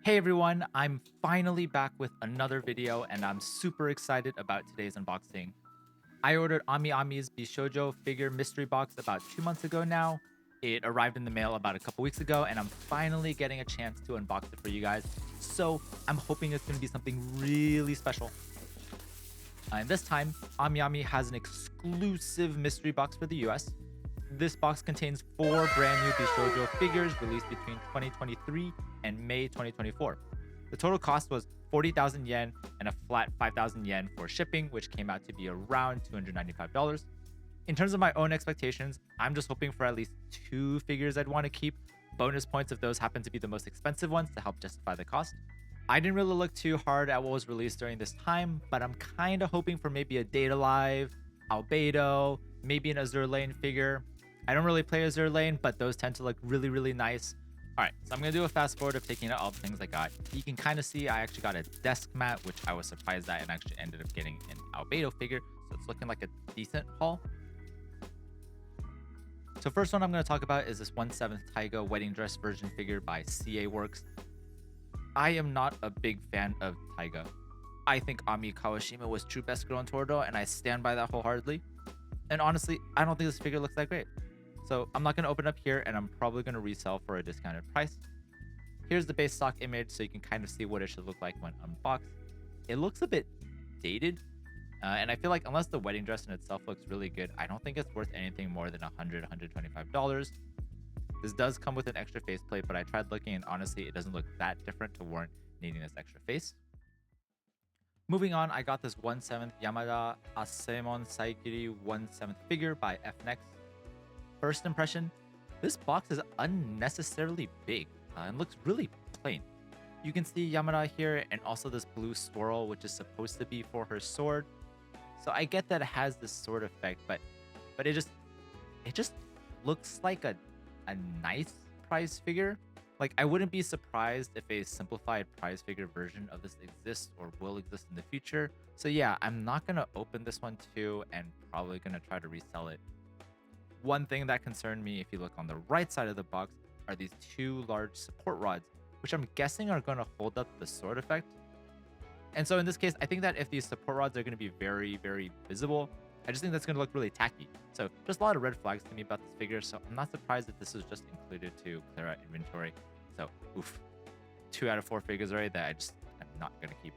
Hey everyone, I'm finally back with another video and I'm super excited about today's unboxing. I ordered AmiAmi's Bishoujo figure mystery box about 2 months ago now. It arrived in the mail about a couple weeks ago and I'm finally getting a chance to unbox it for you guys. So I'm hoping it's going to be something really special. And this time, AmiAmi has an exclusive mystery box for the US. This box contains 4 brand new Bishoujo figures released between 2023 and May 2024. The total cost was 40,000 yen and a flat 5,000 yen for shipping, which came out to be around $295. In terms of my own expectations, I'm just hoping for at least 2 figures I'd want to keep. Bonus points if those happen to be the most expensive ones to help justify the cost. I didn't really look too hard at what was released during this time, but I'm kind of hoping for maybe a Date Alive, Albedo, maybe an Azur Lane figure. I don't really play Azur Lane, but those tend to look really, really nice. All right, so I'm going to do a fast forward of taking out all the things I got. You can kind of see I actually got a desk mat, which I was surprised at, and actually ended up getting an Albedo figure. So it's looking like a decent haul. So first one I'm going to talk about is this 1/7 Taiga wedding dress version figure by CA Works. I am not a big fan of Taiga. I think Ami Kawashima was true best girl in Toradora, and I stand by that wholeheartedly. And honestly, I don't think this figure looks that great. So I'm not going to open it up here, and I'm probably going to resell for a discounted price. Here's the base stock image so you can kind of see what it should look like when unboxed. It looks a bit dated, and I feel like unless the wedding dress in itself looks really good, I don't think it's worth anything more than $100, $125. This does come with an extra faceplate, but I tried looking and honestly, it doesn't look that different to warrant needing this extra face. Moving on, I got this 1/7 Yamada Asaemon Sagiri 1/7 figure by FNext. First impression, this box is unnecessarily big and looks really plain. You can see Yamada here and also this blue swirl, which is supposed to be for her sword. So I get that it has this sword effect, but it just looks like a nice prize figure. Like, I wouldn't be surprised if a simplified prize figure version of this exists or will exist in the future. So yeah, I'm not gonna open this one too, and probably gonna try to resell it. One thing that concerned me, if you look on the right side of the box, are these 2 large support rods, which I'm guessing are gonna hold up the sword effect. And so in this case, I think that if these support rods are gonna be very, very visible, I just think that's going to look really tacky. So just a lot of red flags to me about this figure. So I'm not surprised that this was just included to clear out inventory. So oof, 2 out of 4 figures already that I'm not going to keep.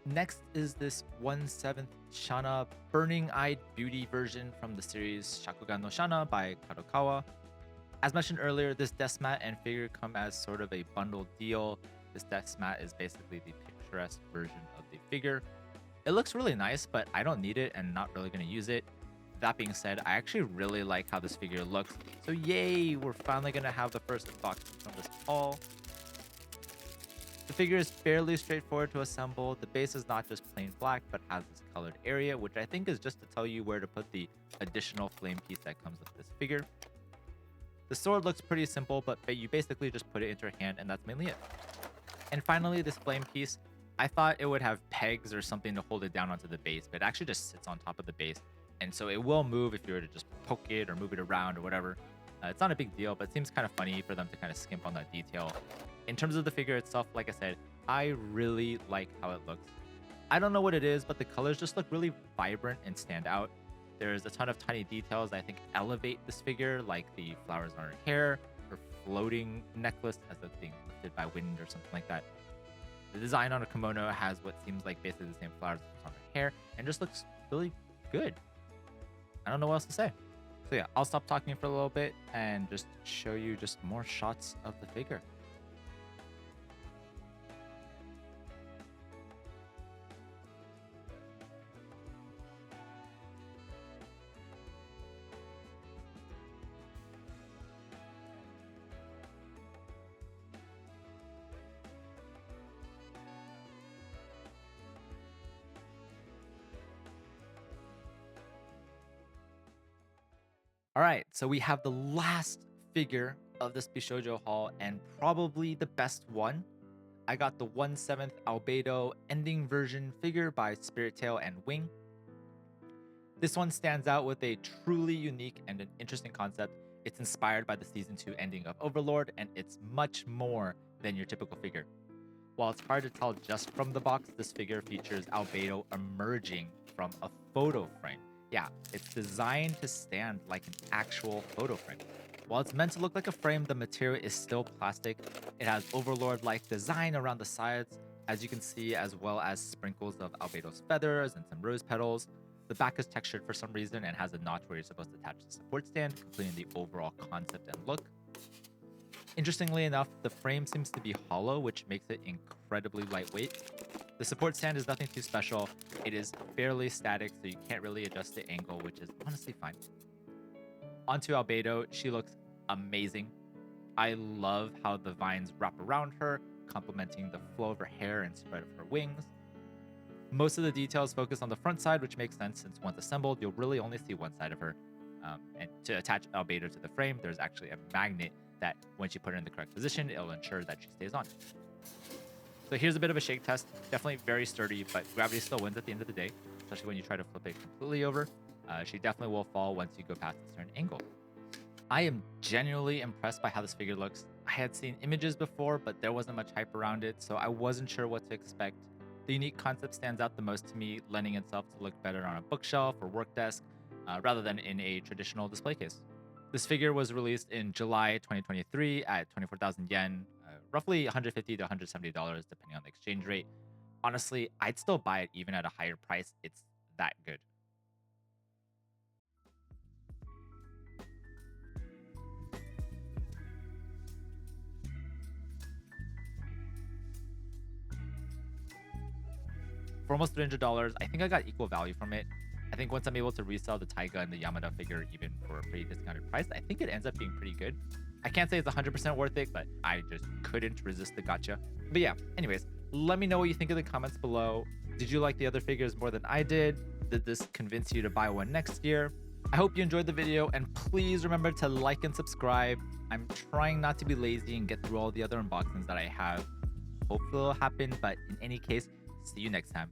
Next is this 1/7 Shana Burning Eyed Beauty version from the series Shakugan no Shana by Kadokawa. As mentioned earlier, this desk mat and figure come as sort of a bundled deal. This desk mat is basically the picturesque version of the figure. It looks really nice, but I don't need it and not really going to use it. That being said, I actually really like how this figure looks. So yay, we're finally going to have the first unboxing from this haul. The figure is fairly straightforward to assemble. The base is not just plain black, but has this colored area, which I think is just to tell you where to put the additional flame piece that comes with this figure. The sword looks pretty simple, but you basically just put it into your hand and that's mainly it. And finally, this flame piece, I thought it would have pegs or something to hold it down onto the base, but it actually just sits on top of the base. And so it will move if you were to just poke it or move it around or whatever. It's not a big deal, but it seems kind of funny for them to kind of skimp on that detail. In terms of the figure itself, like I said, I really like how it looks. I don't know what it is, but the colors just look really vibrant and stand out. There's a ton of tiny details that I think elevate this figure, like the flowers on her hair, her floating necklace as it's being lifted by wind or something like that. The design on a kimono has what seems like basically the same flowers on her hair and just looks really good. I don't know what else to say. So yeah, I'll stop talking for a little bit and just show you just more shots of the figure. All right, so we have the last figure of this Bishoujo haul and probably the best one. I got the 1/7 Albedo ending version figure by Spirit Tail and Wing. This one stands out with a truly unique and an interesting concept. It's inspired by the season 2 ending of Overlord, and it's much more than your typical figure. While it's hard to tell just from the box, this figure features Albedo emerging from a photo frame. Yeah, it's designed to stand like an actual photo frame. While it's meant to look like a frame, the material is still plastic. It has Overlord-like design around the sides, as you can see, as well as sprinkles of Albedo's feathers and some rose petals. The back is textured for some reason and has a notch where you're supposed to attach the support stand, completing the overall concept and look. Interestingly enough, the frame seems to be hollow, which makes it incredibly lightweight. The support stand is nothing too special. It is fairly static, so you can't really adjust the angle, which is honestly fine. Onto Albedo, she looks amazing. I love how the vines wrap around her, complementing the flow of her hair and spread of her wings. Most of the details focus on the front side, which makes sense since once assembled, you'll really only see one side of her. And to attach Albedo to the frame, there's actually a magnet that once you put it in the correct position, it'll ensure that she stays on. So here's a bit of a shake test. Definitely very sturdy, but gravity still wins at the end of the day, especially when you try to flip it completely over. She definitely will fall once you go past a certain angle. I am genuinely impressed by how this figure looks. I had seen images before, but there wasn't much hype around it, so I wasn't sure what to expect. The unique concept stands out the most to me, lending itself to look better on a bookshelf or work desk, rather than in a traditional display case. This figure was released in July 2023 at 24,000 yen, roughly $150 to $170 depending on the exchange rate. Honestly, I'd still buy it even at a higher price. It's that good. For almost $300, I think I got equal value from it. I think once I'm able to resell the Taiga and the Yamada figure even for a pretty discounted price, I think it ends up being pretty good. I can't say it's 100% worth it, but I just couldn't resist the gotcha. But yeah, anyways, let me know what you think in the comments below. Did you like the other figures more than I did? Did this convince you to buy one next year? I hope you enjoyed the video, and please remember to like and subscribe. I'm trying not to be lazy and get through all the other unboxings that I have. Hopefully it'll happen, but in any case, see you next time.